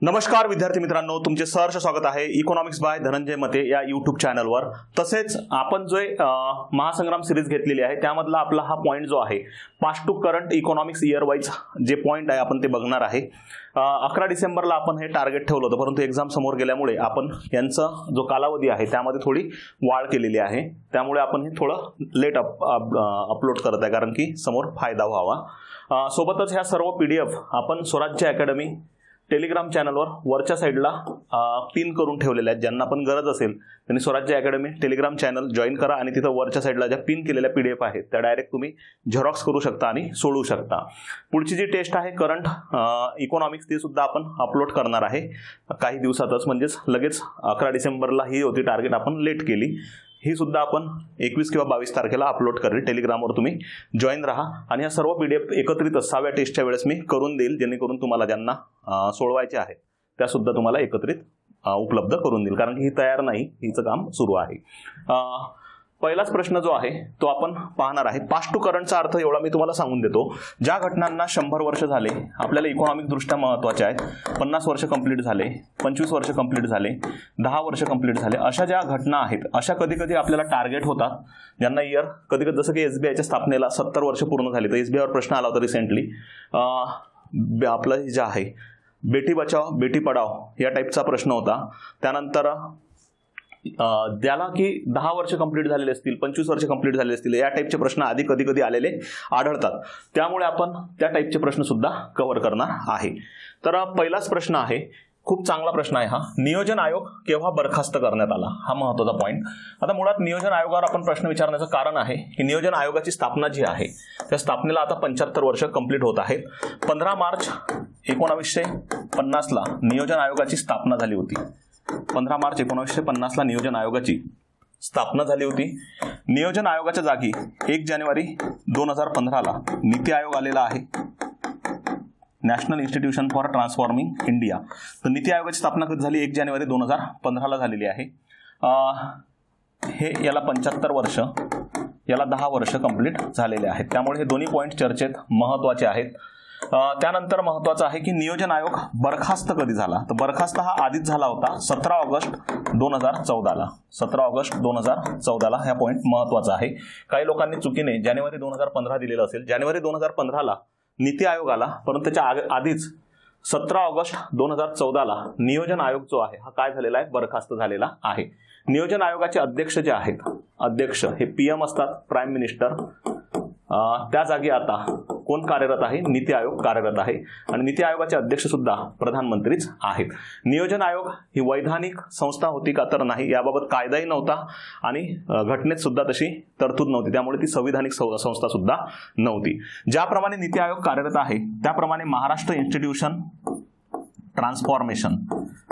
नमस्कार विद्यार्थी मित्रांनो, तुमचे सहर्ष स्वागत आहे इकॉनॉमिक्स बाय धनंजय मते या यूट्यूब चॅनलवर। तसेच आपण जो महासंग्राम सिरीज घेतलेली आहे त्यामधला आपला हा पॉइंट जो आहे past to current economics year wise जे पॉइंट आहे आपण ते बघणार आहे। 11 डिसेंबरला आपण हे टार्गेट ठेवलं होतं, परंतु एक्झाम समोर गेल्यामुळे आपण यांचा जो कालावधी आहे त्यामध्ये थोडी वाढ केलेली आहे, त्यामुळे आपण हे थोडं लेट अपलोड करत आहे कारण की समोर फायदा व्हावा। सोबतच ह्या सर्व PDF आपण स्वराज्य अकॅडमी टेलिग्राम चॅनलवर वरच्या साईडला पिन करून ठेवलेल्या आहेत। ज्यांना पण गरज असेल त्यांनी स्वराज्य अकॅडमी टेलिग्राम चॅनल जॉईन करा आणि तिथं वरच्या साईडला ज्या पिन केलेल्या PDF आहेत त्या डायरेक्ट तुम्ही झेरॉक्स करू शकता आणि सोडवू शकता। पुढची जी टेस्ट आहे करंट इकॉनॉमिक्स ती सुद्धा आपण अपलोड करणार आहे काही दिवसातच, म्हणजेच लगेच 11 डिसेंबरला ही होती टार्गेट, आपण लेट केली। ही सुद्धा आपण 21 किंवा 22 तारखेला अपलोड करेल। टेलिग्रामवर तुम्ही जॉईन राहा आणि ह्या सर्व PDF एकत्रित 6व्या टेस्टच्या वेळेस मी करून देईल, जेणेकरून तुम्हाला ज्यांना सोडवायचे आहे त्या सुद्धा तुम्हाला एकत्रित उपलब्ध करून देईल, कारण की ही तयार नाही, हिचं काम सुरू आहे। पहिलाच प्रश्न जो आहे तो आपण पाहणार आहे। पास्ट टू करंटचा अर्थ एवढा मी तुम्हाला सांगून देतो, ज्या घटनांना 100 वर्ष झाले, आपल्याला इकॉनॉमिक दृष्ट्या महत्त्वाच्या आहेत, 50 वर्ष कंप्लीट झाले, 25 वर्ष कंप्लीट झाले, 10 वर्ष कंप्लीट झाले, अशा ज्या घटना आहेत अशा कधी कधी आपल्याला टार्गेट होतात ज्यांना इयर कधी कधी, जसं की SBIच्या स्थापनेला 70 वर्ष पूर्ण झाली, तर SBIवर प्रश्न आला होता रिसेंटली। आपलं जे आहे बेटी बचाओ बेटी पढाओ या टाईपचा प्रश्न होता। त्यानंतर ज्याला की 10 वर्ष कंप्लीट झालेले असतील, 25 वर्ष कंप्लीट झालेले असतील, या टाईपचे प्रश्न आधी कधी कधी आलेले आढळतात, त्यामुळे आपण त्या टाईपचे प्रश्न सुद्धा कव्हर करणार आहे। तर पहिलाच प्रश्न आहे, खूप चांगला प्रश्न आहे हा, नियोजन आयोग केव्हा बरखास्त करण्यात आला, हा महत्त्वाचा पॉईंट। आता मुळात नियोजन आयोगावर आपण प्रश्न विचारण्याचं कारण आहे की नियोजन आयोगाची स्थापना जी आहे त्या स्थापनेला आता 75 वर्ष कंप्लीट होत आहेत। 15 मार्च 1950ला नियोजन आयोगाची स्थापना झाली होती। 15 मार्च 1950ला नियोजन आयोगाची स्थापना झाली होती। नियोजन आयोगाच्या जागी 1 जानेवारी 2015ला नीती आयोग आलेला आहे, national institution for transforming India. तर नीती आयोगाची स्थापना कधी झाली, 1 जानेवारी 2015ला झालेली आहे। हे याला 75 वर्ष, याला 10 वर्ष कंप्लीट झालेले आहेत, त्यामुळे हे दोन्ही पॉईंट चर्चेत महत्त्वाचे आहेत। त्यानंतर महत्त्वाचं आहे की नियोजन आयोग बरखास्त कधी झाला, तर बरखास्त हा आधीच झाला होता 17 ऑगस्ट 2014ला। 17 ऑगस्ट 2014ला हा पॉईंट महत्त्वाचा आहे। काही लोकांनी चुकीने जानेवारी 2015 दिलेलं असेल, जानेवारी 2015ला नीती आयोग आला, परंतु त्याच्या आधीच 17 ऑगस्ट 2014ला नियोजन आयोग जो आहे हा काय झालेला आहे, बरखास्त झालेला आहे। नियोजन आयोगाचे अध्यक्ष जे आहेत, अध्यक्ष हे PM असतात, प्राईम मिनिस्टर। त्या जागी आता कोण कार्यरत आहे, नीती आयोग कार्यरत आहे आणि नीती आयोगाचे अध्यक्ष सुद्धा प्रधानमंत्रीच आहेत। नियोजन आयोग ही वैधानिक संस्था होती का, तर नाही, याबाबत कायदाही नव्हता आणि घटनेत सुद्धा तशी तरतूद नव्हती, त्यामुळे ती संविधानिक संस्था सुद्धा नव्हती। ज्याप्रमाणे नीती आयोग कार्यरत आहे त्याप्रमाणे महाराष्ट्र इन्स्टिट्यूशन ट्रान्सफॉर्मेशन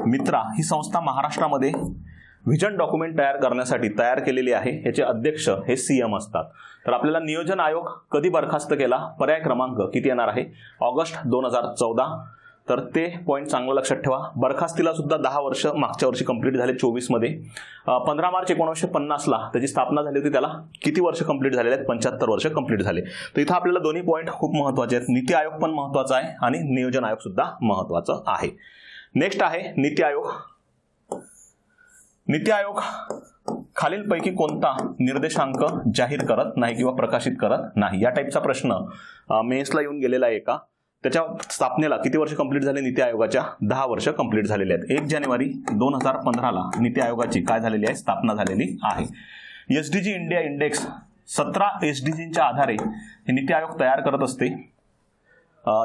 मित्रा ही संस्था महाराष्ट्रामध्ये व्हिजन डॉक्युमेंट तयार करण्यासाठी तयार केलेली आहे। याचे अध्यक्ष हे CM असतात। तर आपल्याला नियोजन आयोग कधी बरखास्त केला, पर्याय क्रमांक किती येणार आहे, ऑगस्ट 2014। तर ते पॉईंट चांगलं लक्षात ठेवा। बरखास्तीला सुद्धा 10 वर्ष मागच्या वर्षी कंप्लीट झाले 24 मध्ये। 15 मार्च 1950ला त्याची स्थापना झाली होती, त्याला किती वर्ष कंप्लीट झालेले आहेत, 75 वर्ष कंप्लीट झाले। तर इथं आपल्याला दोन्ही पॉईंट खूप महत्त्वाचे आहेत, नीती आयोग पण महत्त्वाचा आहे आणि नियोजन आयोग सुद्धा महत्त्वाचं आहे। नेक्स्ट आहे नीती आयोग। नीती आयोग खालीलपैकी कोणता निर्देशांक जाहीर करत नाही किंवा प्रकाशित करत नाही, या टाईपचा प्रश्न मेन्सला येऊन गेलेला आहे का। त्याच्या स्थापनेला किती वर्ष कंप्लीट झाले, नीती आयोगाच्या 10 वर्ष कंप्लीट झालेले आहेत। 1 जानेवारी 2015ला नीती आयोगाची काय झालेली आहे, स्थापना झालेली आहे। SDG इंडिया इंडेक्स 17 SDGच्या आधारे हे नीती आयोग तयार करत असते,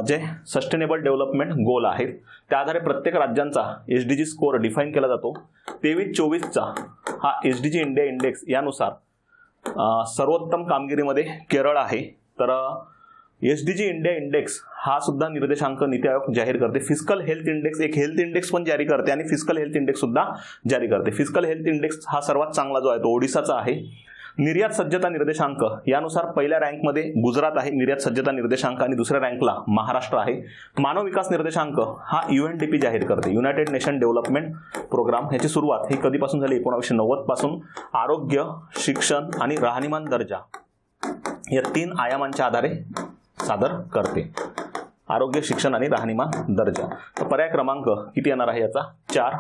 जे सस्टेनेबल डेव्हलपमेंट गोल आहेत, त्या आधारे प्रत्येक राज्यांचा SDG स्कोअर डिफाईन केला जातो। 23-24चा हा SDG इंडिया इंडेक्स यानुसार सर्वोत्तम कामगिरीमध्ये केरळ आहे। तर SDG इंडिया इंडेक्स हा सुद्धा निर्देशांक नीती आयोग जाहीर करते। फिस्कल हेल्थ इंडेक्स, एक हेल्थ इंडेक्स पण जारी करते आणि फिस्कल हेल्थ इंडेक्स सुद्धा जारी करते। फिस्कल हेल्थ इंडेक्स हा सर्वात चांगला जो आहे तो ओडिसाचा आहे। निर्यात सज्जता निर्देशांक यानुसार पहिल्या रँकमध्ये गुजरात आहे निर्यात सज्जता निर्देशांक, आणि दुसऱ्या रँकला महाराष्ट्र आहे। मानव विकास निर्देशांक हा UNDP जाहीर करते, युनायटेड नेशन डेव्हलपमेंट प्रोग्राम। ह्याची सुरुवात ही कधीपासून झाली, 1990 पासून। आरोग्य, शिक्षण आणि राहणीमान दर्जा या 3 आयामांच्या आधारे सादर करते। आरोग्य, शिक्षण आणि राहणीमान दर्जा. तर पर्याय क्रमांक किती येणार आहे याचा? 4.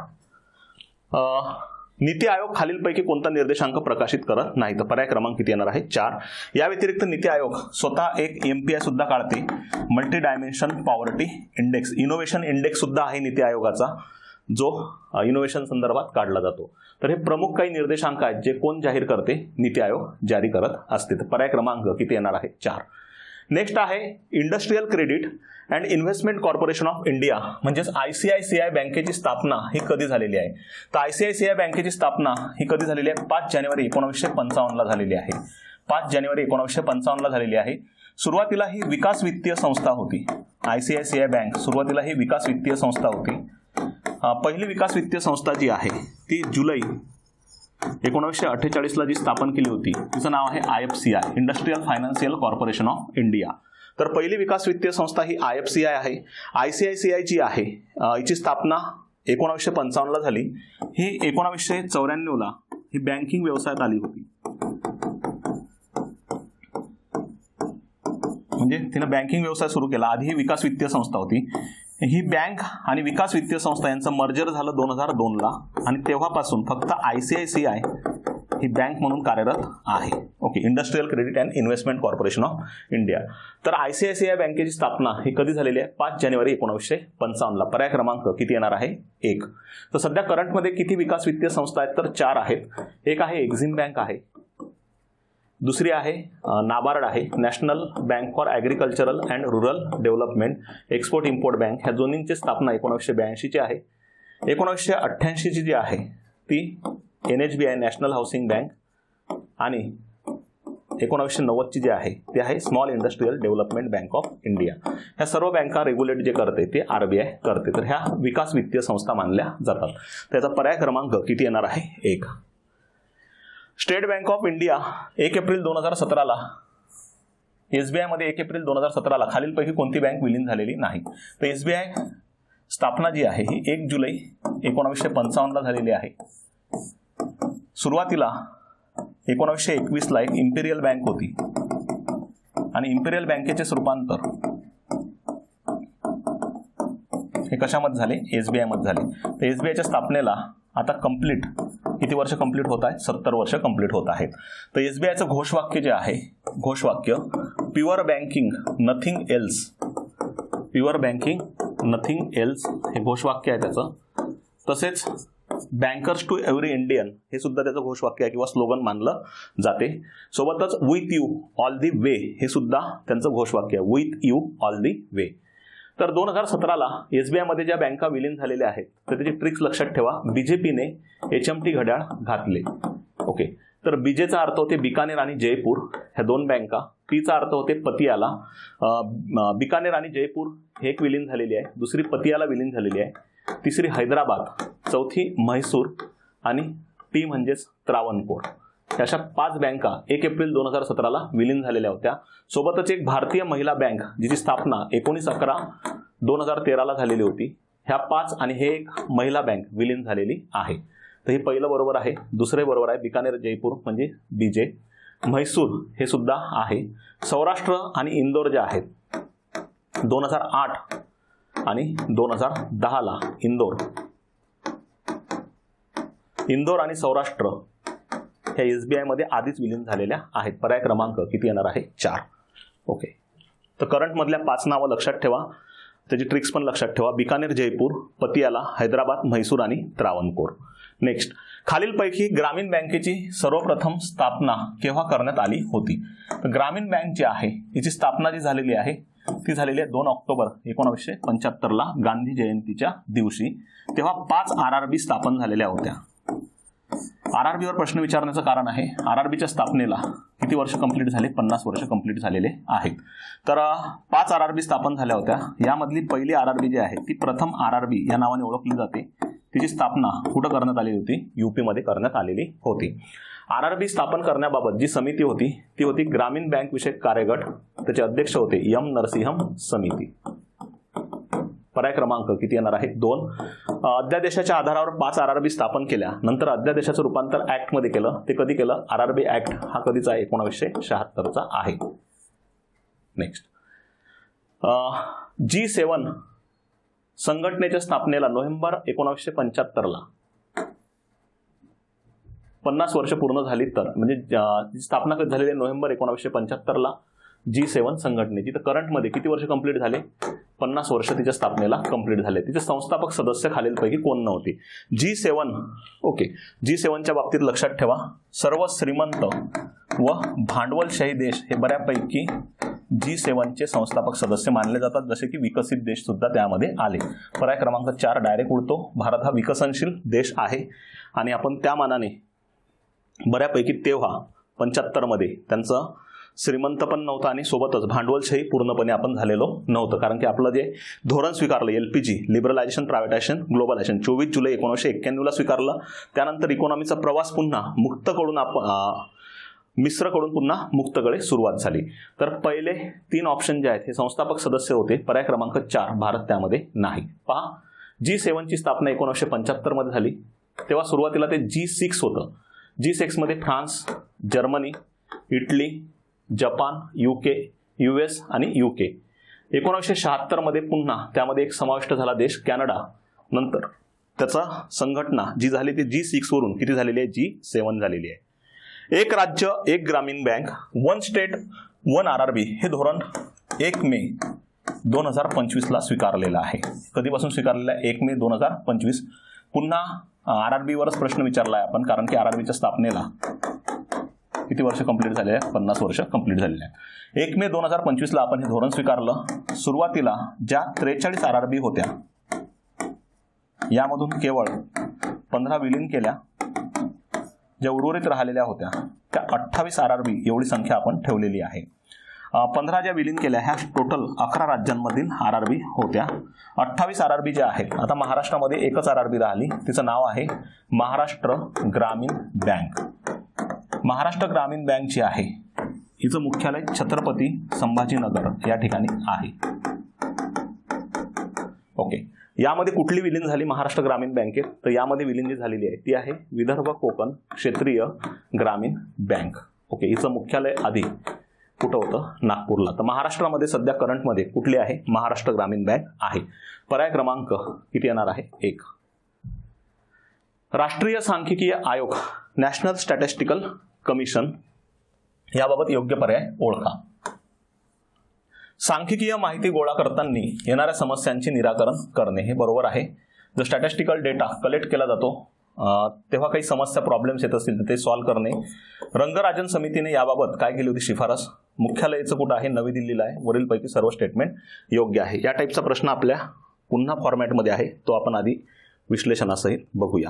नीती आयोग खालीलपैकी कोणता निर्देशांक प्रकाशित करत नाही? तर पर्याय क्रमांक किती येणार आहे? 4. या व्यतिरिक्त नीती आयोग स्वतः एक MPI सुद्धा काढते, multi dimension poverty index. Innovation index सुद्धा आहे नीती आयोगाचा, जो इनोव्हेशन संदर्भात काढला जातो. तर हे प्रमुख काही निर्देशांक आहेत जे कोण जाहीर करते? नीती आयोग जारी करत असते. तर पर्याय क्रमांक किती येणार आहे? 4. नेक्स्ट आहे industrial credit and investment corporation of India, म्हणजेच ICICI बँकेची स्थापना ही कधी झालेली आहे? तर ICICI बँकेची स्थापना ही कधी झालेली आहे? 5 जानेवारी 1955 झालेली आहे. 5 जानेवारी 1955 झालेली आहे. सुरुवातीला ही विकास वित्तीय संस्था होती. ICICI बँक सुरुवातीला ही विकास वित्तीय संस्था होती. पहिली विकास वित्तीय संस्था जी आहे ती जुलै 1948 जी स्थापन केली होती तिचं नाव आहे IFCI, industrial financial corporation of India. तर पहिली विकास वित्तीय संस्था ही IFCI आहे. ICICI जी आहे हिची स्थापना 1955 झाली. ही 1994 ही बँकिंग व्यवसायात आली होती. म्हणजे तिनं बँकिंग व्यवसाय सुरू केला. आधी ही विकास वित्तीय संस्था होती. ही बँक आणि विकास वित्तीय संस्था यांचं मर्जर झालं 2002 आणि तेव्हापासून फक्त ICICI ही बँक म्हणून कार्यरत आहे. Okay, industrial credit and investment corporation of India. तर ICICI बँकेची स्थापना ही कधी झालेली आहे? 5 जानेवारी 1955. पर्याय क्रमांक किती येणार आहे? 1. तर सध्या करंटमध्ये किती विकास वित्तीय संस्था आहेत? तर 4 आहेत. एक आहे एक्झिम बँक आहे, दुसरी आहे नाबार्ड आहे, national bank for agricultural and rural development, export import bank. ह्या दोन्हींची स्थापना 1982 आहे. 1988 जी आहे ती NHBI, नॅशनल हाऊसिंग बँक, आणि 1990 जी आहे ती आहे small industrial development bank of India. ह्या सर्व बँका रेग्युलेट जे करते ते RBI करते. तर ह्या विकास वित्तीय संस्था मानल्या जातात. त्याचा पर्याय क्रमांक किती येणार आहे? 1. State bank of India 1 April 2017 SBI मध्ये 1 एप्रिल 2017 खालीलपैकी कोणती बँक विलीन झालेली नाही? तर SBI स्थापना जी आहे ही 1 जुलै 1955 झालेली आहे. सुरुवातीला 1921 एक इम्पेरियल बँक होती आणि इम्पेरियल बँकेचे रूपांतर हे कशामध्ये झाले? SBI मध्ये झाले. तर SBIच्या स्थापनेला आता कंप्लीट किती वर्ष कंप्लीट होत आहे? 70 वर्ष कंप्लीट होत आहेत. तर SBIचं घोषवाक्य जे आहे, घोषवाक्य pure banking nothing else, pure banking nothing else हे घोषवाक्य आहे त्याचं. तसेच बँकर्स टू एव्हरी इंडियन हे सुद्धा त्याचं घोषवाक्य आहे किंवा स्लोगन मानलं जाते. सोबतच विथ यू ऑल दी वे हे सुद्धा त्यांचं घोषवाक्य आहे, विथ यू ऑल दी वे. तर 2017 SBI मध्ये ज्या बँका विलीन झालेल्या आहेत तर त्याची ट्रिक्स लक्षात ठेवा. BJPने HMT घड्याळ घातले. ओके, तर BJचा अर्थ होते बिकानेर आणि जयपूर ह्या 2 बँका. Pचा अर्थ होते पतियाला. बिकानेर आणि जयपूर हे एक विलीन झालेली आहे, दुसरी पतियाला विलीन झालेली आहे, तिसरी हैदराबाद, चौथी म्हैसूर आणि T म्हणजेच त्रावणकोर. अशा 5 बँका 1 एप्रिल 2017 विलीन झालेल्या होत्या. सोबतच एक भारतीय महिला बँक जिची स्थापना 19/11/2013 झालेली होती. ह्या 5 आणि हे एक महिला बँक विलीन झालेली आहे. तर हे पहिलं बरोबर आहे. दुसरे बरोबर आहे, बिकानेर जयपूर म्हणजे BJ. म्हैसूर हे सुद्धा आहे. सौराष्ट्र आणि इंदोर जे आहेत 2008 आणि 2010 इंदोर आणि सौराष्ट्र ह्या SBI मध्ये आधीच विलीन झालेल्या आहेत. पर्याय क्रमांक किती येणार आहे? 4. ओके, तर करंट मधल्या 5 नावं लक्षात ठेवा, त्याची ट्रिक्स पण लक्षात ठेवा. बिकानेर जयपूर, पतियाला, हैदराबाद, म्हैसूर आणि त्रावणकोर. नेक्स्ट, खालीलपैकी ग्रामीण बँकेची सर्वप्रथम स्थापना केव्हा करण्यात आली होती? तर ग्रामीण बँक जी आहे हिची स्थापना जी झालेली आहे ती झालेली आहे 2 ऑक्टोबर 1975 गांधी जयंतीच्या दिवशी. तेव्हा 5 RRB स्थापन झालेल्या होत्या. RRBवर प्रश्न विचारण्याचं कारण आहे, RRBच्या स्थापनेला किती वर्ष कंप्लीट झाले? 50 वर्ष कंप्लीट झालेले आहेत. तर 5 RRB स्थापन झाल्या होत्या. यामधली पहिली RRB जी आहे ती प्रथम RRB या नावाने ओळखली जाते. तिची स्थापना कुठं करण्यात आली होती? UP मध्ये करण्यात आलेली होती. RRB स्थापन करण्याबाबत जी समिती होती ती होती ग्रामीण बँक विषयक कार्यगट. त्याचे अध्यक्ष होते M. नरसिंहम समिती. पर्याय क्रमांक किती येणार आहे? 2. अध्यादेशाच्या आधारावर 5 RRB स्थापन केल्या. नंतर अध्यादेशाचं रूपांतर ऍक्ट मध्ये केलं. ते कधी केलं? RRB ऍक्ट हा कधीचा आहे? 1976 आहे. नेक्स्ट, G7 संघटनेच्या स्थापनेला नोव्हेंबर 1975ला 50 वर्ष पूर्ण झाली तर, म्हणजे स्थापना कधी झालेली आहे नोव्हेंबर 1975ला G7 संघटनेची. तर करंटमध्ये किती वर्ष कंप्लीट झाले? 50 वर्ष तिच्या स्थापनेला कंप्लीट झाले. तिचे संस्थापक सदस्य खालीलपैकी कोण नव्हते? G7. ओके, G7च्या बाबतीत लक्षात ठेवा, सर्व श्रीमंत व भांडवलशाही देश हे बऱ्यापैकी G7चे संस्थापक सदस्य मानले जातात, जसे की विकसित देश सुद्धा त्यामध्ये आले. पर्याय क्रमांक 4 डायरेक्ट उडतो. भारत हा विकसनशील देश आहे आणि आपण त्या मानाने बऱ्यापैकी तेव्हा 75 मध्ये त्यांचं श्रीमंत पण नव्हतं आणि सोबतच भांडवलशाही पूर्णपणे आपण झालेलो नव्हतं, कारण की आपलं जे धोरण स्वीकारलं LPG लिबरलायझेशन, प्रायव्हेटायझेशन, ग्लोबलायझेशन 24 जुलै 1991ला स्वीकारलं. त्यानंतर इकॉनॉमीचा प्रवास पुन्हा मुक्तकडून मिश्रकडून पुन्हा मुक्तकडे सुरुवात झाली. तर पहिले 3 ऑप्शन जे आहेत हे संस्थापक सदस्य होते. पर्याय क्रमांक 4 भारत त्यामध्ये नाही. पहा, G7ची स्थापना 1975 मध्ये झाली. तेव्हा सुरुवातीला ते G6 होतं. G6 मध्ये France, Germany, Italy, Japan, UK, US आणि UK. 1976 मध्ये पुन्हा त्यामध्ये एक समाविष्ट झाला देश कॅनडा. नंतर त्याचा संघटना जी झाली ती G6 वरून किती झालेली आहे? G7 झालेली आहे. एक राज्य एक ग्रामीण बँक, 1 स्टेट 1 RRB हे धोरण 1 मे 2025ला स्वीकारलेलं आहे. कधीपासून स्वीकारलेलं आहे? 1 मे 2025. पुन्हा RRB वरच प्रश्न विचारला आहे आपण, कारण की RRBच्या स्थापनेला किती वर्ष कंप्लीट झाले आहे? 50 वर्ष कंप्लीट झालेले आहे. 1 मे 2025ला आपण हे धोरण स्वीकारलं. सुरुवातीला ज्या 43 RRB होत्या यामधून केवळ 15 विलीन केल्या. ज्या उर्वरित राहिलेल्या होत्या त्या 28 RRB एवढी संख्या आपण ठेवलेली आहे. 15 ज्या विलीन केल्या ह्या टोटल 11 राज्यांमधील RRB होत्या. 28 RRB ज्या आहेत, आता महाराष्ट्रामध्ये एकच RRB राहिली, तिचं नाव आहे महाराष्ट्र ग्रामीण बँक. महाराष्ट्र ग्रामीण बँक जी आहे हिचं मुख्यालय छत्रपती संभाजीनगर या ठिकाणी आहे. ओके, यामध्ये कुठली विलीन झाली महाराष्ट्र ग्रामीण बँकेत? तर यामध्ये विलीन जी झालेली आहे ती आहे विदर्भ कोकण क्षेत्रीय ग्रामीण बँक. ओके, हिचं मुख्यालय आधी कुठं होतं? नागपूरला. तर महाराष्ट्रामध्ये सध्या करंटमध्ये कुठली आहे? महाराष्ट्र ग्रामीण बँक आहे. पर्याय क्रमांक किती येणार आहे? 1. राष्ट्रीय सांख्यिकीय आयोग, नॅशनल स्टॅटिस्टिकल कमिशन, याबाबत योग्य पर्याय ओळखा. सांख्यिकीय माहिती गोळा करताना येणाऱ्या समस्यांचे निराकरण करणे हे बरोबर आहे. जर स्टॅटिस्टिकल डेटा कलेक्ट केला जातो तेव्हा काही समस्या प्रॉब्लेम्स येत असतील तर ते सॉल्व्ह करणे. रंगराजन समितीने याबाबत काय केली होती शिफारस? मुख्यालयाचं कुठं आहे? नवी दिल्लीला आहे. वरीलपैकी सर्व स्टेटमेंट योग्य आहे. या टाईपचा प्रश्न आपल्या पुन्हा फॉर्मॅटमध्ये आहे, तो आपण आधी विश्लेषणासहित बघूया.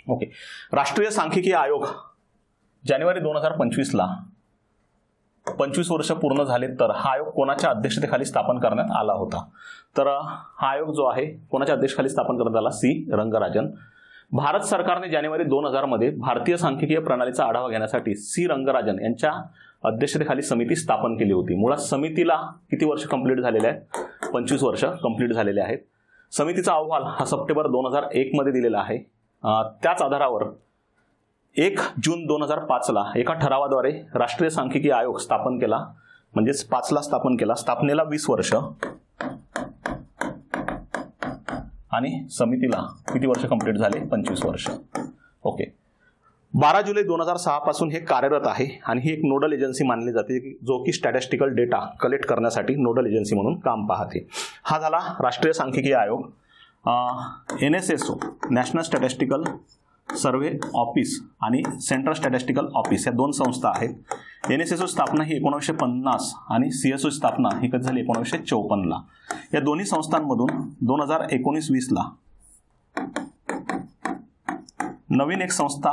ओके, राष्ट्रीय सांख्यिकीय आयोग जानेवारी 2025ला 25 वर्ष पूर्ण झाले तर हा आयोग कोणाच्या अध्यक्षतेखाली स्थापन करण्यात आला होता? तर हा आयोग जो आहे कोणाच्या अध्यक्षतेखाली स्थापन करण्यात आला? C. रंगराजन. भारत सरकारने जानेवारी 2000 मध्ये भारतीय सांख्यिकीय प्रणालीचा आढावा घेण्यासाठी C. रंगराजन यांच्या अध्यक्षतेखाली समिती स्थापन केली होती. मुळात समितीला किती वर्ष कंप्लीट झालेले आहेत? 25 वर्ष कंप्लीट झालेले आहेत. समितीचा अहवाल हा सप्टेंबर 2001 मध्ये दिलेला आहे. त्याच आधारावर 1 जून 2005ला एका ठरावाद्वारे राष्ट्रीय सांख्यिकीय आयोग स्थापन केला, म्हणजेच 5ला स्थापन केला. स्थापनेला 20 वर्ष आणि समितीला किती वर्ष कंप्लीट झाले? 25 वर्ष. ओके, 12 जुलै 2006 पासून हे कार्यरत आहे आणि ही एक नोडल एजन्सी मानली जाते, जो की स्टॅटिस्टिकल डेटा कलेक्ट करण्यासाठी नोडल एजन्सी म्हणून काम पाहते. हा झाला राष्ट्रीय सांख्यिकीय आयोग. NSSO national statistical survey office आणि सेंट्रल स्टॅटिस्टिकल ऑफिस या 2 संस्था आहेत. NSSO स्थापना ही 1950 आणि CSO स्थापना ही कधी झाली? 1954ला. या दोन्ही संस्थांमधून 2019-20ला नवीन एक संस्था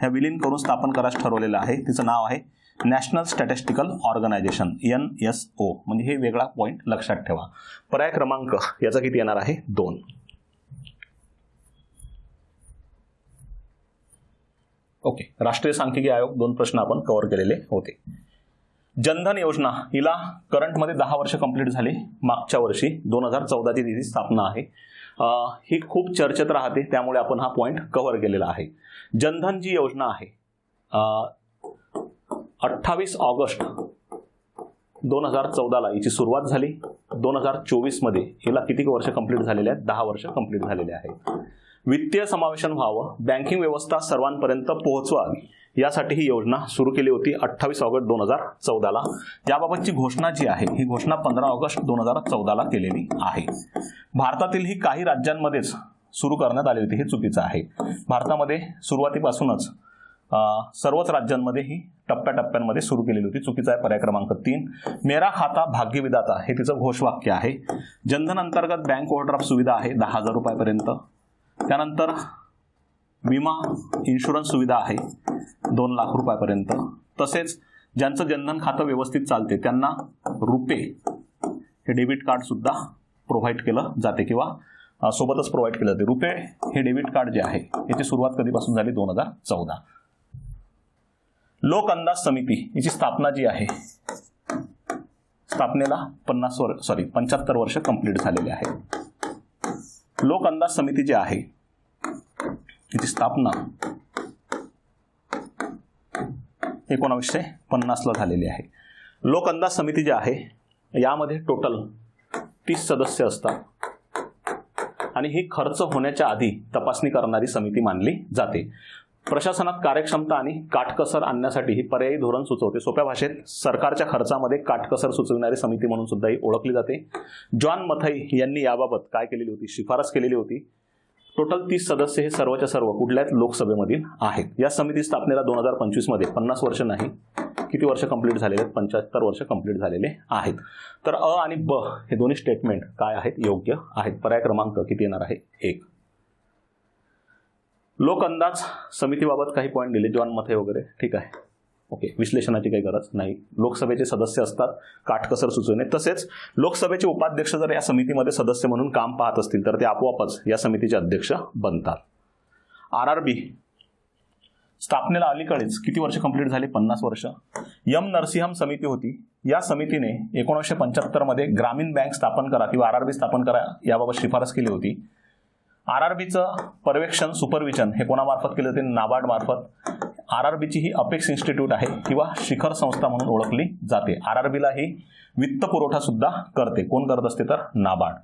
ह्या विलीन करून स्थापन करायचं ठरवलेलं आहे. तिचं नाव आहे नॅशनल स्टॅटिस्टिकल ऑर्गनायझेशन, NSO. म्हणजे हे वेगळा पॉईंट लक्षात ठेवा. पर्याय क्रमांक याचा किती येणार आहे? 2. ओके, राष्ट्रीय सांख्यिकीय आयोग 2 प्रश्न आपण कव्हर केलेले होते. जनधन योजना हिला करंटमध्ये 10 वर्ष कंप्लीट झाली. मागच्या वर्षी 2014 ची तिची स्थापना आहे. ही खूप चर्चेत राहते, त्यामुळे आपण हा पॉईंट कव्हर केलेला आहे. जनधन जी योजना आहे 28 ऑगस्ट 2014ला याची सुरुवात झाली. 2024 मध्ये हिला किती वर्ष कंप्लीट झालेले आहेत? 10 वर्ष कंप्लीट झालेले आहेत. वित्तीय समावेशन व्हावं, बँकिंग व्यवस्था सर्वांपर्यंत पोहोचवावी यासाठी ही योजना सुरू केली होती 28 ऑगस्ट 2014ला. याबाबतची घोषणा जी आहे ही घोषणा 15 ऑगस्ट 2014ला केलेली आहे. भारतातील ही काही राज्यांमध्येच सुरू करण्यात आली होती, हे चुकीचं आहे. भारतामध्ये सुरुवातीपासूनच सर्वच राज्यांमध्ये ही टप्प्याटप्प्यांमध्ये सुरू केलेली होती. चुकीचा आहे पर्याय क्रमांक 3. मेरा खाता भाग्यविधाता हे तिचं घोषवाक्य आहे. जनधन अंतर्गत बँक ओव्हरड्राफ्ट सुविधा आहे 10,000 रुपयापर्यंत. त्यानंतर विमा इन्शुरन्स सुविधा आहे 2 लाख रुपयापर्यंत. तसेच ज्यांचं जनधन खातं व्यवस्थित चालते त्यांना रुपे हे डेबिट कार्ड सुद्धा प्रोव्हाइड केलं जाते किंवा सोबतच प्रोव्हाइड केलं जाते. रुपे हे डेबिट कार्ड जे आहे याची सुरुवात कधीपासून झाली? 2014. लोक अंदाज समिती याची स्थापना जी आहे, स्थापनेला 75 वर्ष कंप्लीट झालेले आहे. लोक अंदाज समिती जी आहे याची स्थापना 1950ला झालेली आहे. लोक अंदाज समिती जी आहे यामध्ये टोटल 30 सदस्य असतात आणि ही खर्च होण्याच्या आधी तपासणी करणारी समिती मानली जाते. प्रशासनात कार्यक्षमता आणि काटकसर आणण्यासाठी ही पर्यायी धोरण सुचवते. सोप्या भाषेत सरकारच्या खर्चामध्ये काटकसर सुचविणारी समिती म्हणून सुद्धा ही ओळखली जाते. जॉन मथाई यांनी याबाबत काय केलेली होती? शिफारस केलेली होती. टोटल 30 सदस्य हे सर्वच्या सर्व कुठल्याच लोकसभेमधील आहेत. या समिती स्थापनेला 2025 मध्ये 50 वर्ष नाही, किती वर्ष कंप्लीट झालेले आहेत? 75 वर्ष कंप्लीट झालेले आहेत. तर अ आणि ब हे दोन्ही स्टेटमेंट काय आहेत? योग्य आहेत. पर्याय क्रमांक किती येणार आहे? 1. लोक अंदाज समितीबाबत काही पॉईंट दिले, जॉन मथे वगैरे, ठीक आहे, ओके. विश्लेषणाची काही गरज नाही. लोकसभेचे सदस्य असतात, काटकसर सुचवणे. तसेच लोकसभेचे उपाध्यक्ष जर या समितीमध्ये सदस्य म्हणून काम पाहत असतील तर ते आपोआपच या समितीचे अध्यक्ष बनतात. RRB स्थापनेला अलीकडेच किती वर्ष कंप्लीट झाली? 50 वर्ष. यम नरसिंहम समिती होती. या समितीने 1975 मध्ये ग्रामीण बँक स्थापन करा किंवा RRB स्थापन करा याबाबत शिफारस केली होती. RRBचं पर्यवेक्षण सुपरविजन हे कोणामार्फत केले जाते? नाबार्ड मार्फत. RRBची ही अपेक्स इन्स्टिट्यूट आहे किंवा शिखर संस्था म्हणून ओळखली जाते. RRBला ही वित्त पुरवठा सुद्धा करते. कोण करत असते? तर नाबार्ड.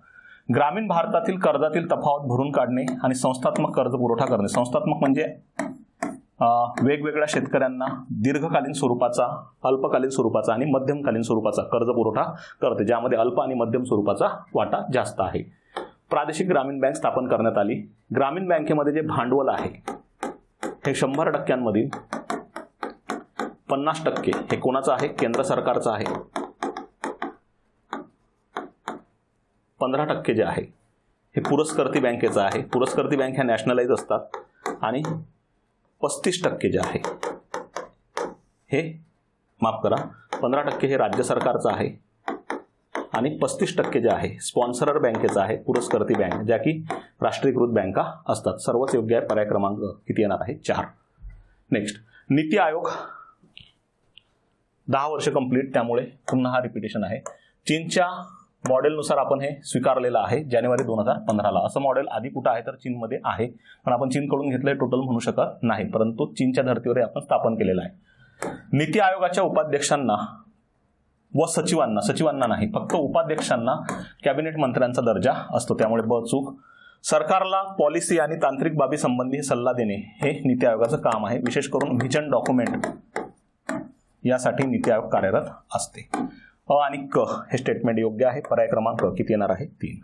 ग्रामीण भारतातील कर्जातील तफावत भरून काढणे आणि संस्थात्मक कर्ज पुरवठा करणे. संस्थात्मक म्हणजे वेगवेगळ्या शेतकऱ्यांना दीर्घकालीन स्वरूपाचा, अल्पकालीन स्वरूपाचा आणि मध्यमकालीन स्वरूपाचा कर्ज पुरवठा करते, ज्यामध्ये अल्प आणि मध्यम स्वरूपाचा वाटा जास्त आहे. प्रादेशिक ग्रामीण बँक स्थापन करण्यात आली. ग्रामीण बँकेमध्ये जे भांडवल आहे हे 100%मधील 50% हे कोणाचं आहे? केंद्र सरकारचं आहे. 15% जे आहे हे पुरस्कर्ती बँकेचं आहे. पुरस्कर्ती बँक ह्या नॅशनलाइज असतात. आणि 35% जे आहे हे, माफ करा, 15% हे राज्य सरकारचं आहे आणि 35% जे आहे स्पॉन्सरर बँकेचं आहे, पुरस्कर्ती बँक, ज्या की राष्ट्रीयकृत बँका असतात. सर्वच योग्य आहे. पर्याय क्रमांक किती येणार आहे? 4. नेक्स्ट, नीती आयोग 10 वर्ष कंप्लीट, त्यामुळे पुन्हा हा रिपिटेशन आहे. चीनच्या मॉडेलनुसार आपण हे स्वीकारलेलं आहे जानेवारी 2015ला. असं मॉडेल आधी कुठं आहे? तर चीनमध्ये आहे, पण आपण चीनकडून घेतलंय टोटल म्हणू शकत नाही, परंतु चीनच्या धर्तीवर आपण स्थापन केलेलं आहे. नीती आयोगाच्या उपाध्यक्षांना व सचिवांना नाही, फक्त उपाध्यक्षांना कॅबिनेट मंत्र्यांचा दर्जा असतो, त्यामुळे ब चूक. सरकारला पॉलिसी आणि तांत्रिक बाबी संबंधी सल्ला देणे हे नीती आयोगाचं काम आहे. विशेष करून व्हिजन डॉक्युमेंट यासाठी नीती आयोग कार्यरत असते. अ आणि क हे स्टेटमेंट योग्य आहे. पर्याय क्रमांक किती येणार आहे? 3.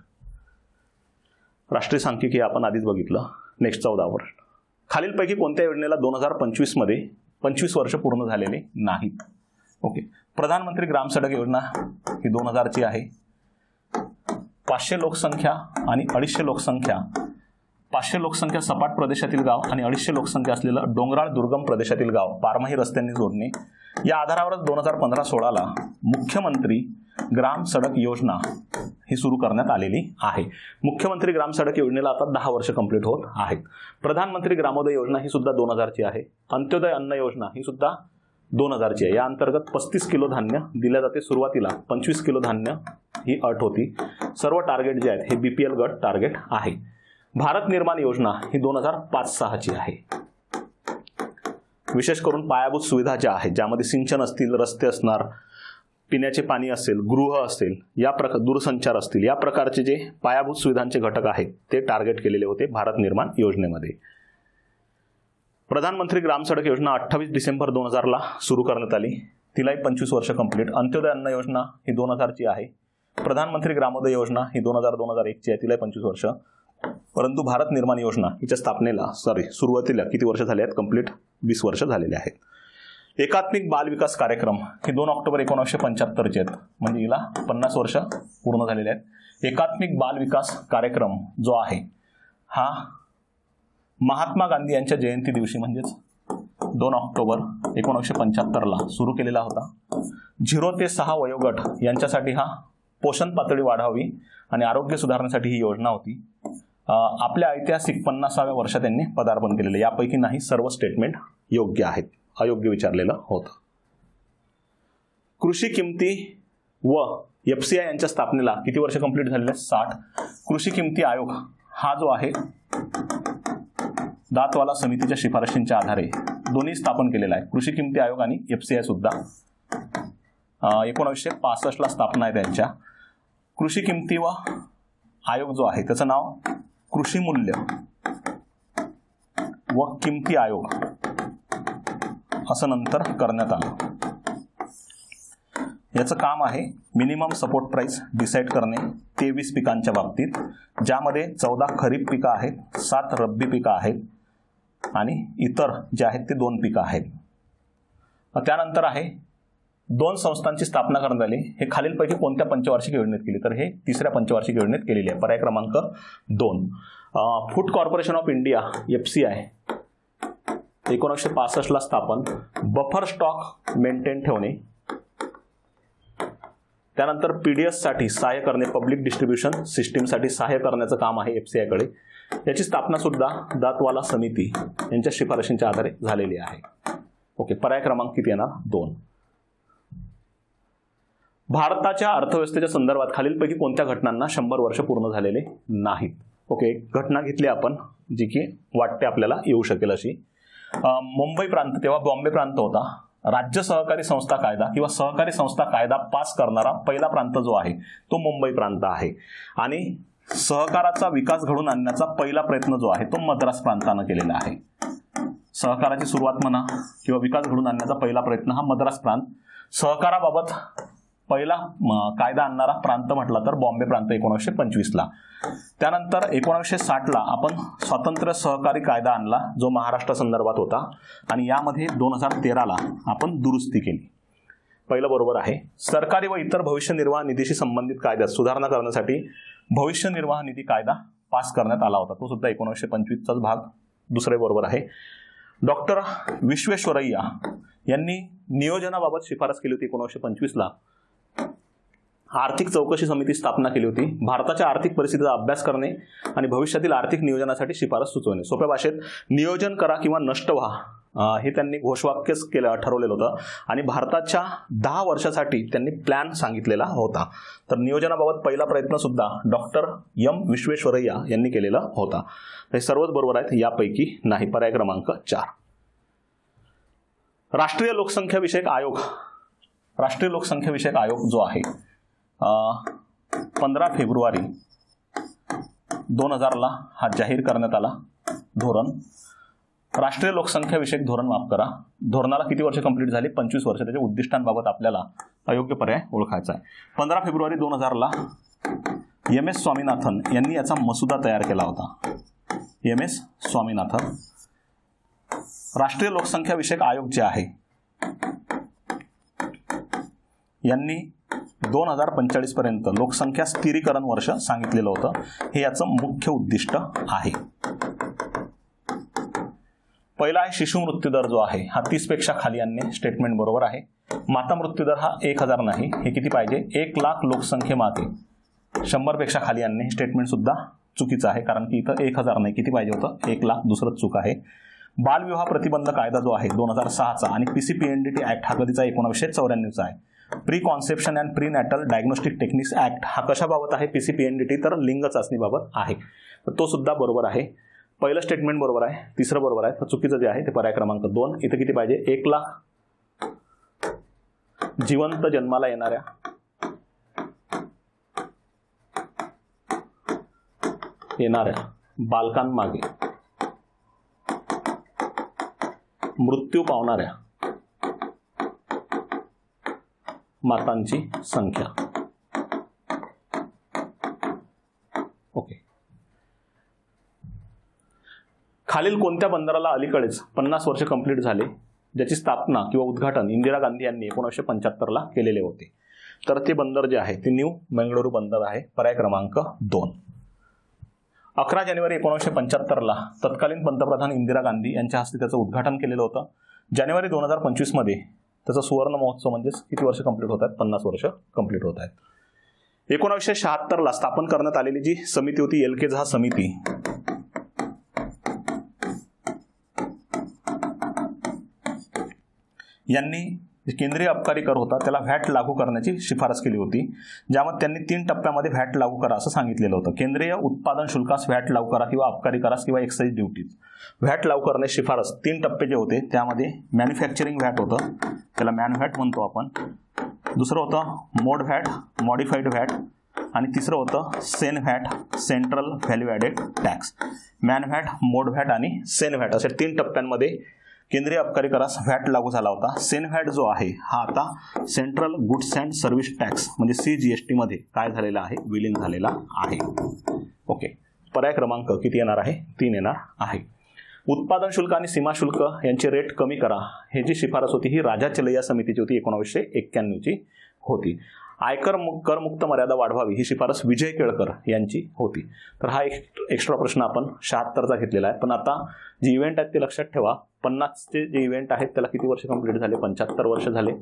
राष्ट्रीय सांख्यिकी आपण आधीच बघितलं. नेक्स्ट 14 वर, खालीलपैकी कोणत्या योजनेला 2025 मध्ये 25 वर्ष पूर्ण झालेले नाहीत? ओके. प्रधानमंत्री ग्राम सडक योजना ही 2000ची आहे. 500 लोकसंख्या आणि 250 लोकसंख्या, 500 लोकसंख्या सपाट प्रदेशातील गाव आणि 250 लोकसंख्या असलेलं डोंगराळ दुर्गम प्रदेशातील गाव बारमाही रस्त्यांनी जोडणे, या आधारावरच 2015-16ला मुख्यमंत्री ग्राम सडक योजना ही सुरू करण्यात आलेली आहे. मुख्यमंत्री ग्राम सडक योजनेला आता 10 वर्ष कंप्लीट होत आहेत. प्रधानमंत्री ग्रामोदय योजना ही सुद्धा 2000ची आहे. अंत्योदय अन्न योजना ही सुद्धा 2000ची आहे. या अंतर्गत 35 किलो धान्य दिल्या जाते. सुरुवातीला 25 किलो धान्य ही अट होती. सर्व टार्गेट जे आहेत हे BPL गट टार्गेट आहे. भारत निर्माण योजना ही 2005-06 ची आहे. विशेष करून पायाभूत सुविधा ज्या आहेत, ज्यामध्ये सिंचन असतील, रस्ते असणार, पिण्याचे पाणी असेल, गृह असेल, या प्रकार दूरसंचार असतील, या प्रकारचे जे पायाभूत सुविधांचे घटक आहेत ते टार्गेट केलेले होते भारत निर्माण योजनेमध्ये. प्रधानमंत्री ग्राम सडक योजना 28 डिसेंबर 2000 ला सुरू करण्यात आली. तिलाही 25 वर्ष कंप्लीट. अंत्योदय अन्न योजना ही 2000 ची आहे. प्रधानमंत्री ग्रामोदय योजना ही 2000-2001 ची आहे, तिलाही 25 वर्ष. परंतु भारत निर्माण योजना हिच्या स्थापनेला सुरुवातीला किती वर्ष झाले आहेत? कंप्लीट 20 वर्ष झालेले आहेत. एकात्मिक बाल विकास कार्यक्रम हे 2 ऑक्टोबर 1975 चे आहेत, म्हणजे हिला 50 वर्ष पूर्ण झालेले आहेत. एकात्मिक बाल विकास कार्यक्रम जो आहे हा महात्मा गांधी यांच्या जयंती दिवशी म्हणजेच 2 ऑक्टोबर 1975 ला सुरू केलेला होता. 0 ते 6 वयोगट यांच्यासाठी हा पोषण पातळी वाढावी आणि आरोग्य सुधारण्यासाठी ही योजना होती. आपल्या ऐतिहासिक 50व्या वर्षात त्यांनी पदार्पण केलेले. यापैकी नाही सर्व स्टेटमेंट योग्य आहेत, अयोग्य विचारलेलं होतं. कृषी किमती व FCI यांच्या स्थापनेला किती वर्ष कंप्लीट झालेले? 60. कृषी किमती आयोग हा जो आहे दातवाला समितीच्या शिफारशींच्या आधारे दोन्ही स्थापन केलेला आहे. कृषी किमती आयोग आणि FCI सुद्धा 1965 ला स्थापना आहे त्यांच्या. कृषी किमती व आयोग जो आहे त्याचं नाव कृषी मूल्य व किमती आयोग असं नंतर करण्यात आलं. याचं काम आहे मिनिमम सपोर्ट प्राइस डिसाईड करणे 23 पिकांच्या बाबतीत, ज्यामध्ये 14 खरीप पिकं आहेत, 7 रब्बी पिकं आहेत आणि इतर जे आहेत ते 2 पिकं आहेत. त्यानंतर आहे 2 संस्थांची स्थापना करण्यात आली. हे खालीलपैकी कोणत्या पंचवार्षिक योजनेत केली? तर हे 3ऱ्या पंचवार्षिक योजनेत केलेली आहे. पर्याय क्रमांक 2. Food corporation of India FCI 1965 ला स्थापन. बफर स्टॉक मेंटेन ठेवणे. त्यानंतर PDS साठी सहाय्य करणे, पब्लिक डिस्ट्रीब्युशन सिस्टीमसाठी सहाय्य करण्याचं काम आहे FCI कडे. याची स्थापना सुद्धा दातवाला समिती यांच्या शिफारशींच्या आधारे झालेली आहे. ओके, पर्याय क्रमांक किती येणार? 2. भारताच्या अर्थव्यवस्थेच्या संदर्भात खालीलपैकी कोणत्या घटनांना 100 वर्ष पूर्ण झालेले नाहीत? ओके, एक घटना घेतली आपण जी की वाटते आपल्याला येऊ शकेल अशी. मुंबई प्रांत, तेव्हा बॉम्बे प्रांत होता. राज्य सहकारी संस्था कायदा किंवा सहकारी संस्था कायदा पास करणारा पहिला प्रांत जो आहे तो मुंबई प्रांत आहे. आणि सहकाराचा विकास घडवून आणण्याचा पहिला प्रयत्न जो आहे तो मद्रास प्रांतानं केलेला आहे. सहकाराची सुरुवात म्हणा किंवा विकास घडवून आणण्याचा पहिला प्रयत्न हा मद्रास प्रांत. सहकाराबाबत पहिला कायदा आणणारा प्रांत म्हटला तर बॉम्बे प्रांत 1925 ला. त्यानंतर 1960 ला आपण स्वातंत्र्य सहकारी कायदा आणला जो महाराष्ट्र संदर्भात होता आणि यामध्ये 2013 ला आपण दुरुस्ती केली. पहिलं बरोबर आहे. सरकारी व इतर भविष्य निर्वाह निधीशी संबंधित कायद्यात सुधारणा करण्यासाठी भविष्य निर्वाह निधी कायदा पास करण्यात आला होता, तो सुद्धा 1925 चाच भाग. दुसरे बरोबर आहे. डॉक्टर विश्वेश्वरय्या यांनी नियोजनाबाबत शिफारस केली होती 1925 ला. आर्थिक चौकशी समिती स्थापना केली होती. भारताच्या आर्थिक परिस्थितीचा अभ्यास करणे आणि भविष्यातील आर्थिक नियोजनासाठी शिफारस सुचवणे. सोप्या भाषेत नियोजन करा किंवा नष्ट व्हा हे त्यांनी घोषवाक्यच ठरवलेलं होतं आणि भारताच्या 10 वर्षासाठी त्यांनी प्लॅन सांगितलेला होता. तर नियोजनाबाबत पहिला प्रयत्न सुद्धा डॉक्टर विश्वेश्वरय्या यांनी केलेला होता. हे सर्वच बरोबर आहेत, यापैकी नाही. पर्याय क्रमांक 4. राष्ट्रीय लोकसंख्या विषयक आयोग. राष्ट्रीय लोकसंख्या विषयक आयोग जो आहे 15 फेब्रुवारी 2000 ला हा जाहीर करण्यात आला धोरण. राष्ट्रीय लोकसंख्या विषयक धोरण, माफ करा, धोरणाला किती वर्ष कंप्लीट झाली? 25 वर्ष. त्याच्या उद्दिष्टांबाबत आपल्याला अयोग्य पर्याय ओळखायचा आहे. 15 फेब्रुवारी 2000 ला MS स्वामीनाथन यांनी याचा मसुदा तयार केला होता. MS स्वामीनाथन. राष्ट्रीय लोकसंख्या विषयक आयोग जे आहे यांनी 2045 पर्यंत लोकसंख्या स्थिरीकरण वर्ष सांगितलेलं होतं. हे याचं मुख्य उद्दिष्ट आहे. पहिला आहे शिशु मृत्यूदर जो आहे हा 30 पेक्षा खाली आणणे. स्टेटमेंट बरोबर आहे. माता मृत्यूदर हा 1000 नाही, हे किती पाहिजे? 1 लाख लोकसंख्येमागे 100 पेक्षा खाली आणणे. स्टेटमेंट सुद्धा चुकीचं आहे कारण की इथं 1000 नाही, किती पाहिजे होतं? 1 लाख. दुसरंच चूक आहे. बालविवाह प्रतिबंध कायदा जो आहे 2006 चा आणि PCPNDT ऍक्ट हा कधीचा? 1994 चा आहे. Pre conception and pre natal diagnostic techniques act हा कशाबाबत आहे? PCPNDT, तर लिंग चाचणीबाबत आहे. तर तो सुद्धा बरोबर आहे. पहिलं स्टेटमेंट बरोबर आहे, तिसरं बरोबर आहे. तर चुकीचं जे आहे ते पर्याय क्रमांक 2. इथं किती पाहिजे? 1,00,000 जिवंत जन्माला येणाऱ्या बालकांमागे मृत्यू पावणाऱ्या मातांची संख्या. ओके. खालील कोणत्या बंदराला अलीकडेच 50 वर्ष कंप्लीट झाले, ज्याची स्थापना किंवा उद्घाटन इंदिरा गांधी यांनी 1975 ला केलेले होते? तर ते बंदर जे आहे ते न्यू मंगळुरू बंदर आहे. पर्याय क्रमांक 2. 11 जानेवारी 1975 ला तत्कालीन पंतप्रधान इंदिरा गांधी यांच्या हस्ते त्याचं उद्घाटन केलेलं होतं. जानेवारी 2025 मध्ये त्याचा सुवर्ण महोत्सव म्हणजेच किती वर्ष कंप्लीट होत आहेत? 50 वर्ष कंप्लीट होत आहेत. 1976 ला स्थापन करण्यात आलेली जी समिती होती, एल के झा समिती, यांनी केंद्रीय अबकारी कर होता त्याला व्हॅट लागू करण्याची शिफारस केली होती, ज्यामध्ये त्यांनी 3 टप्प्यामध्ये व्हॅट लागू करा असं सांगितलेलं होतं. केंद्रीय उत्पादन शुल्कास व्हॅट लागू करा किंवा अबकारी करास किंवा एक्साईज ड्युटीज. व्हॅट लागू करण्याची शिफारस 3 टप्पे जे होते त्यामध्ये मॅन्युफॅक्चरिंग व्हॅट होतं, त्याला मॅन व्हॅट म्हणतो आपण. दुसरं होतं मोड व्हॅट, मॉडिफाईड व्हॅट, आणि तिसरं होतं CENVAT, central value added tax. MANVAT, MODVAT आणि सेन व्हॅट अशा 3 टप्प्यांमध्ये केंद्रीय अबकारी करास व्हॅट लागू झाला होता. सेन व्हॅट जो आहे हा आता central goods and service tax म्हणजे CGST मध्ये काय झालेला आहे? विलीन झालेला आहे. ओके. पर्याय क्रमांक किती येणार आहे? 3 येणार आहे. उत्पादन शुल्क आणि सीमा शुल्क यांचे रेट कमी करा हे जी शिफारस होती ही राजा चलैया समितीची होती, 1991 ची होती. आयकर करमुक्त मर्यादा वाढवावी ही शिफारस विजय केळकर यांची होती. तर हा एक एक्स्ट्रा प्रश्न आपण 76चा घेतलेला आहे. पण आता जे इव्हेंट आहेत ते लक्षात ठेवा. 50चे जे इव्हेंट आहेत त्याला किती वर्ष कंप्लीट झाले? 75 वर्ष झाले.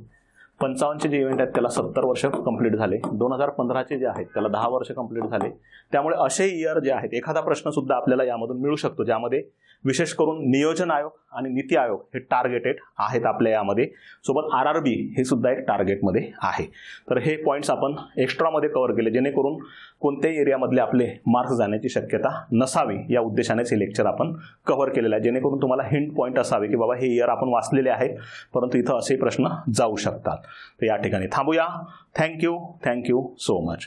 55चे जे इव्हेंट आहेत त्याला 70 वर्ष कंप्लीट झाले. 2015चे जे आहेत त्याला 10 वर्ष कंप्लीट झाले. त्यामुळे असे इयर जे आहेत, एखादा प्रश्न सुद्धा आपल्याला यामधून मिळू शकतो ज्यामध्ये विशेष करून नियोजन आयोग आणि नीती आयोग हे टार्गेटेड आहेत आपल्या यामध्ये. सोबत RRB हे सुद्धा एक टार्गेटमध्ये आहे. तर हे पॉईंट्स आपण एक्स्ट्रामध्ये कव्हर केले जेणेकरून कोणत्याही एरियामधले आपले मार्क्स जाण्याची शक्यता नसावी या उद्देशानेच हे लेक्चर आपण कव्हर केलेलं आहे, जेणेकरून तुम्हाला हिंट पॉईंट असावे की बाबा हे इयर आपण वाचलेले आहेत परंतु इथं असे प्रश्न जाऊ शकतात. तर या ठिकाणी थांबूया. Thank you so much.